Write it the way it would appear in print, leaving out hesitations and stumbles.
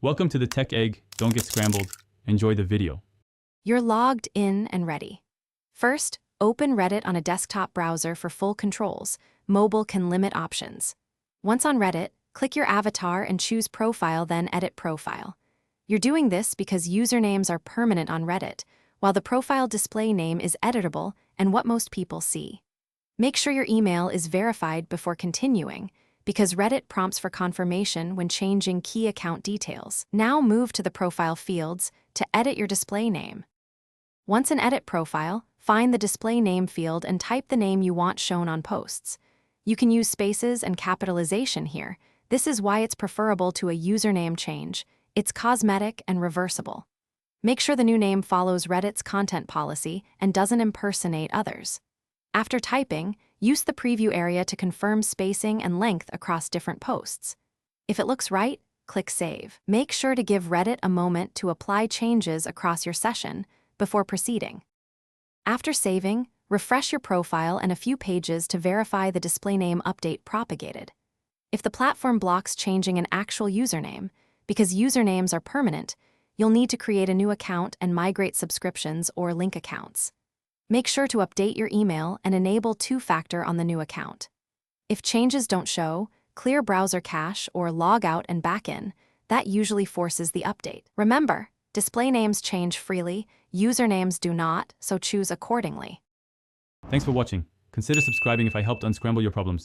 Welcome to the Tech Egg. Don't get scrambled. Enjoy the video. You're logged in and ready. First, open Reddit on a desktop browser for full controls. Mobile can limit options. Once on Reddit, click your avatar and choose Profile, then Edit Profile. You're doing this because usernames are permanent on Reddit, while the profile display name is editable and what most people see. Make sure your email is verified before continuing, because Reddit prompts for confirmation when changing key account details. Now move to the profile fields to edit your display name. Once in Edit Profile, find the display name field and type the name you want shown on posts. You can use spaces and capitalization here. This is why it's preferable to a username change. It's cosmetic and reversible. Make sure the new name follows Reddit's content policy and doesn't impersonate others. After typing, use the preview area to confirm spacing and length across different posts. If it looks right, click Save. Make sure to give Reddit a moment to apply changes across your session before proceeding. After saving, refresh your profile and a few pages to verify the display name update propagated. If the platform blocks changing an actual username, because usernames are permanent, you'll need to create a new account and migrate subscriptions or link accounts. Make sure to update your email and enable two-factor on the new account. If changes don't show, clear browser cache or log out and back in. That usually forces the update. Remember, display names change freely, usernames do not, so choose accordingly. Thanks for watching. Consider subscribing if I helped unscramble your problems.